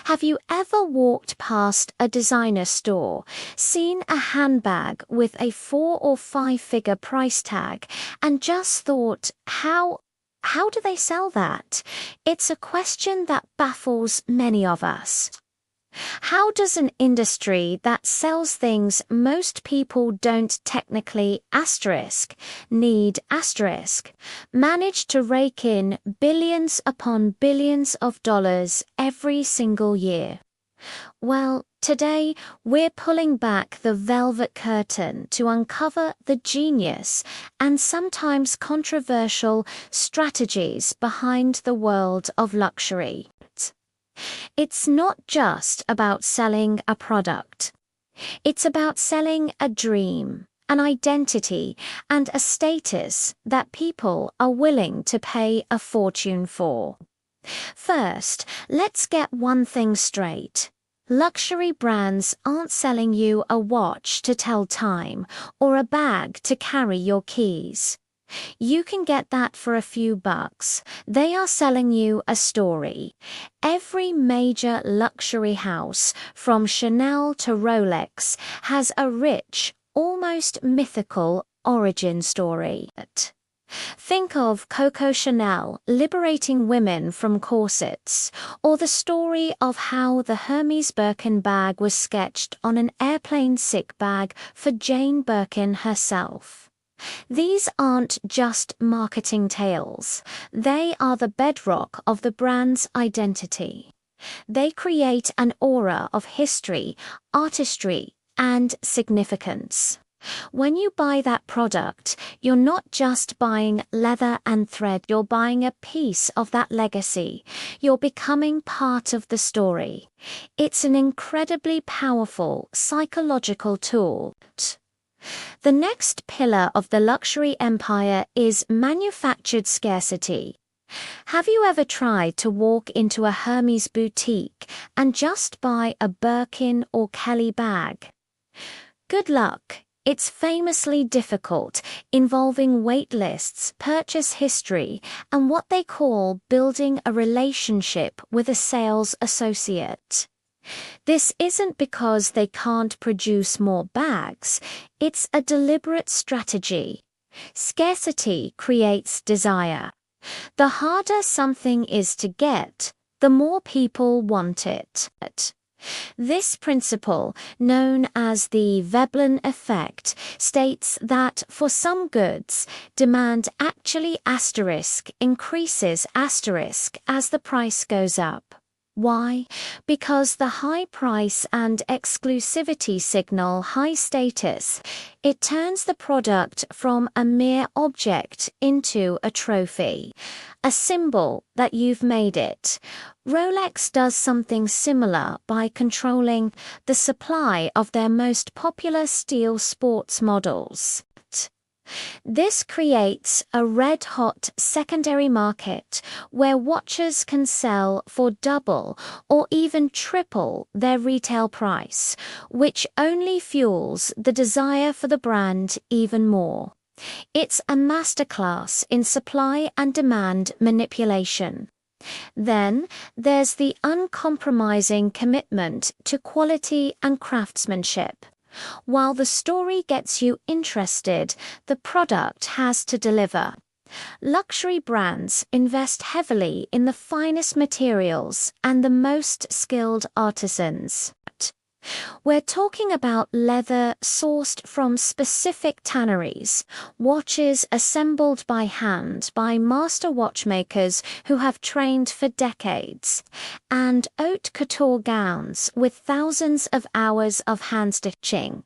Have you ever walked past a designer store, seen a handbag with a 4 or 5 figure price tag, and just thought, how do they sell that? It's a question that baffles many of us. How does an industry that sells things most people don't technically need manage to rake in billions upon billions of dollars every single year? Well, today we're pulling back the velvet curtain to uncover the genius and sometimes controversial strategies behind the world of luxury. It's not just about selling a product. It's about selling a dream, an identity, and a status that people are willing to pay a fortune for. First, let's get one thing straight. Luxury brands aren't selling you a watch to tell time or a bag to carry your keys. You can get that for a few bucks. They are selling you a story. Every major luxury house, from Chanel to Rolex, has a rich, almost mythical origin story. Think of Coco Chanel liberating women from corsets, or the story of how the Hermès Birkin bag was sketched on an airplane sick bag for Jane Birkin herself. These aren't just marketing tales. They are the bedrock of the brand's identity. They create an aura of history, artistry, and significance. When you buy that product, you're not just buying leather and thread, you're buying a piece of that legacy. You're becoming part of the story. It's an incredibly powerful psychological tool. The next pillar of the luxury empire is manufactured scarcity. Have you ever tried to walk into a Hermès boutique and just buy a Birkin or Kelly bag? Good luck. It's famously difficult, involving wait lists, purchase history, and what they call building a relationship with a sales associate. This isn't because they can't produce more bags, it's a deliberate strategy. Scarcity creates desire. The harder something is to get, the more people want it. This principle, known as the Veblen effect, states that for some goods, demand actually increases as the price goes up. Why? Because the high price and exclusivity signal high status. It turns the product from a mere object into a trophy, a symbol that you've made it. Rolex does something similar by controlling the supply of their most popular steel sports models. This creates a red-hot secondary market where watches can sell for double or even triple their retail price, which only fuels the desire for the brand even more. It's a masterclass in supply and demand manipulation. Then there's the uncompromising commitment to quality and craftsmanship. While the story gets you interested, the product has to deliver. Luxury brands invest heavily in the finest materials and the most skilled artisans. We're talking about leather sourced from specific tanneries, watches assembled by hand by master watchmakers who have trained for decades, and haute couture gowns with thousands of hours of hand stitching.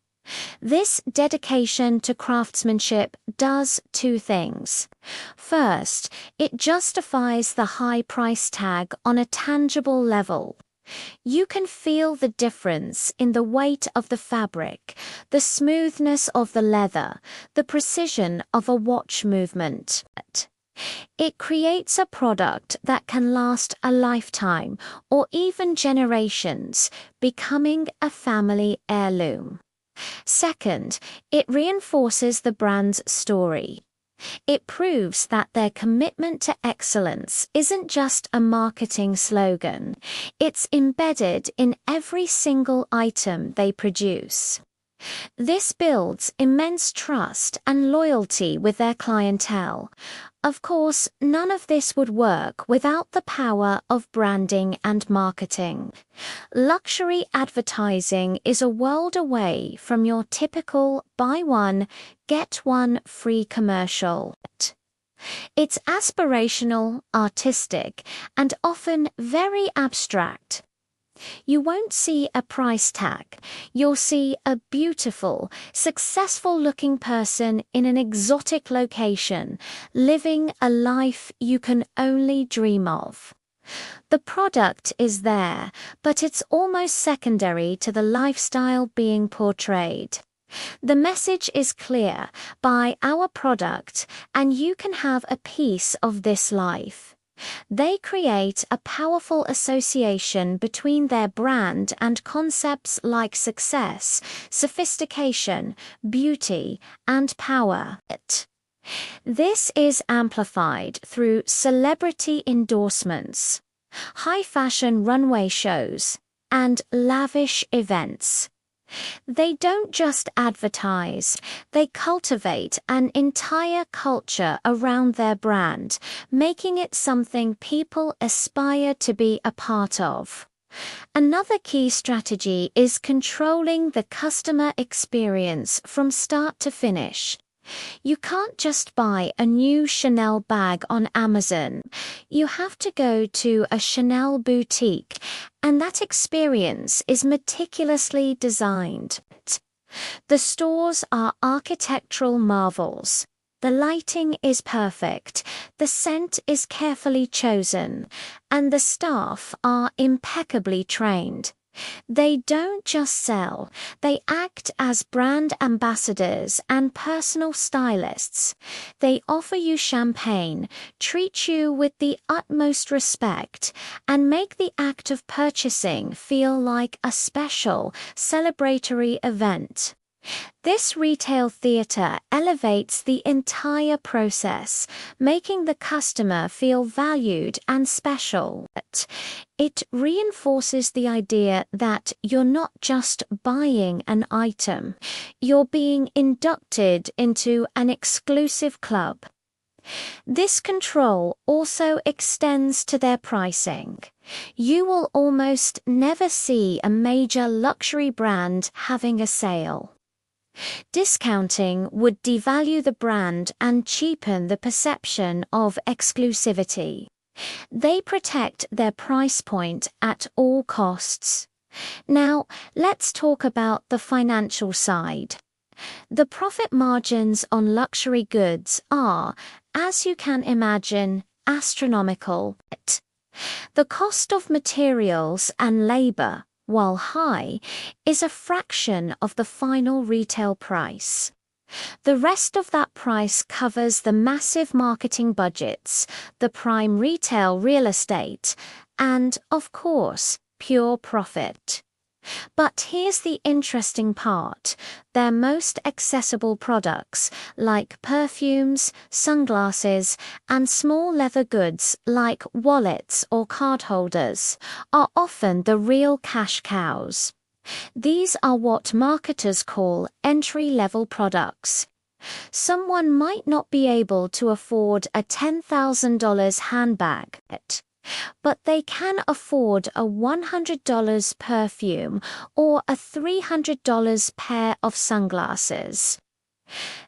This dedication to craftsmanship does two things. First, it justifies the high price tag on a tangible level. You can feel the difference in the weight of the fabric, the smoothness of the leather, the precision of a watch movement. It creates a product that can last a lifetime or even generations, becoming a family heirloom. Second, it reinforces the brand's story. It proves that their commitment to excellence isn't just a marketing slogan, it's embedded in every single item they produce. This builds immense trust and loyalty with their clientele. Of course, none of this would work without the power of branding and marketing. Luxury advertising is a world away from your typical buy one, get one free commercial. It's aspirational, artistic, and often very abstract. You won't see a price tag. You'll see a beautiful, successful-looking person in an exotic location, living a life you can only dream of. The product is there, but it's almost secondary to the lifestyle being portrayed. The message is clear: buy our product, and you can have a piece of this life. They create a powerful association between their brand and concepts like success, sophistication, beauty, and power. This is amplified through celebrity endorsements, high-fashion runway shows, and lavish events. They don't just advertise, they cultivate an entire culture around their brand, making it something people aspire to be a part of. Another key strategy is controlling the customer experience from start to finish. You can't just buy a new Chanel bag on Amazon. You have to go to a Chanel boutique, and that experience is meticulously designed. The stores are architectural marvels. The lighting is perfect, the scent is carefully chosen, and the staff are impeccably trained. They don't just sell, they act as brand ambassadors and personal stylists. They offer you champagne, treat you with the utmost respect, and make the act of purchasing feel like a special, celebratory event. This retail theater elevates the entire process, making the customer feel valued and special. It reinforces the idea that you're not just buying an item, you're being inducted into an exclusive club. This control also extends to their pricing. You will almost never see a major luxury brand having a sale. Discounting would devalue the brand and cheapen the perception of exclusivity. They protect their price point at all costs. Now, let's talk about the financial side. The profit margins on luxury goods are, as you can imagine, astronomical. The cost of materials and labor, while high, is a fraction of the final retail price. The rest of that price covers the massive marketing budgets, the prime retail real estate, and, of course, pure profit. But here's the interesting part. Their most accessible products, like perfumes, sunglasses, and small leather goods like wallets or card holders, are often the real cash cows. These are what marketers call entry-level products. Someone might not be able to afford a $10,000 handbag, but they can afford a $100 perfume or a $300 pair of sunglasses.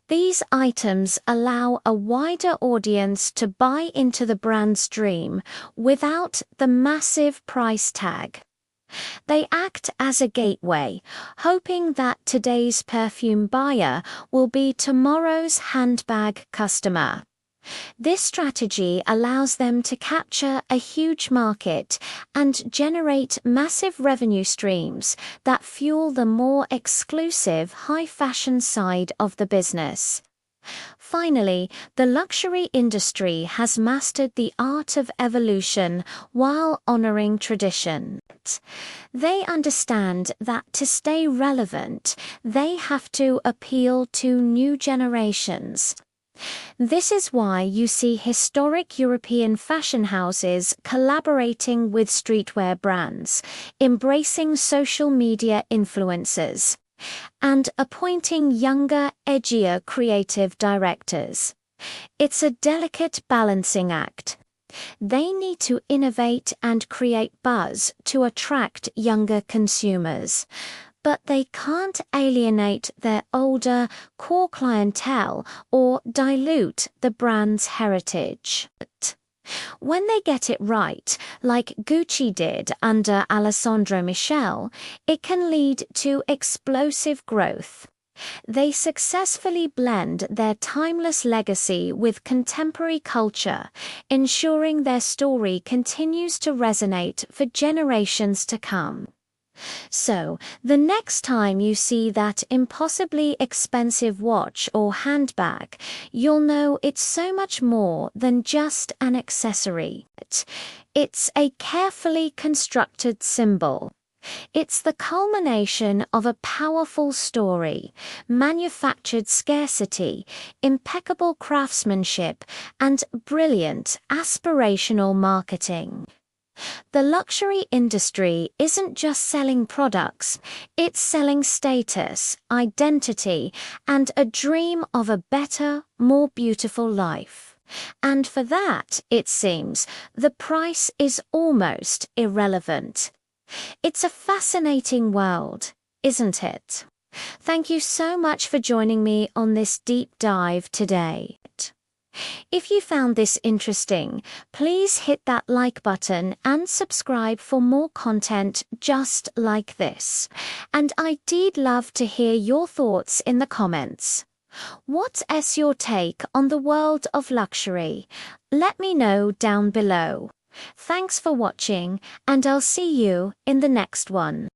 These items allow a wider audience to buy into the brand's dream without the massive price tag. They act as a gateway, hoping that today's perfume buyer will be tomorrow's handbag customer. This strategy allows them to capture a huge market and generate massive revenue streams that fuel the more exclusive high-fashion side of the business. Finally, the luxury industry has mastered the art of evolution while honoring tradition. They understand that to stay relevant, they have to appeal to new generations. This is why you see historic European fashion houses collaborating with streetwear brands, embracing social media influencers, and appointing younger, edgier creative directors. It's a delicate balancing act. They need to innovate and create buzz to attract younger consumers, but they can't alienate their older, core clientele or dilute the brand's heritage. When they get it right, like Gucci did under Alessandro Michele, it can lead to explosive growth. They successfully blend their timeless legacy with contemporary culture, ensuring their story continues to resonate for generations to come. So, the next time you see that impossibly expensive watch or handbag, you'll know it's so much more than just an accessory. It's a carefully constructed symbol. It's the culmination of a powerful story, manufactured scarcity, impeccable craftsmanship, and brilliant aspirational marketing. The luxury industry isn't just selling products, it's selling status, identity, and a dream of a better, more beautiful life. And for that, it seems, the price is almost irrelevant. It's a fascinating world, isn't it? Thank you so much for joining me on this deep dive today. If you found this interesting, please hit that like button and subscribe for more content just like this. And I'd love to hear your thoughts in the comments. What's your take on the world of luxury? Let me know down below. Thanks for watching, and I'll see you in the next one.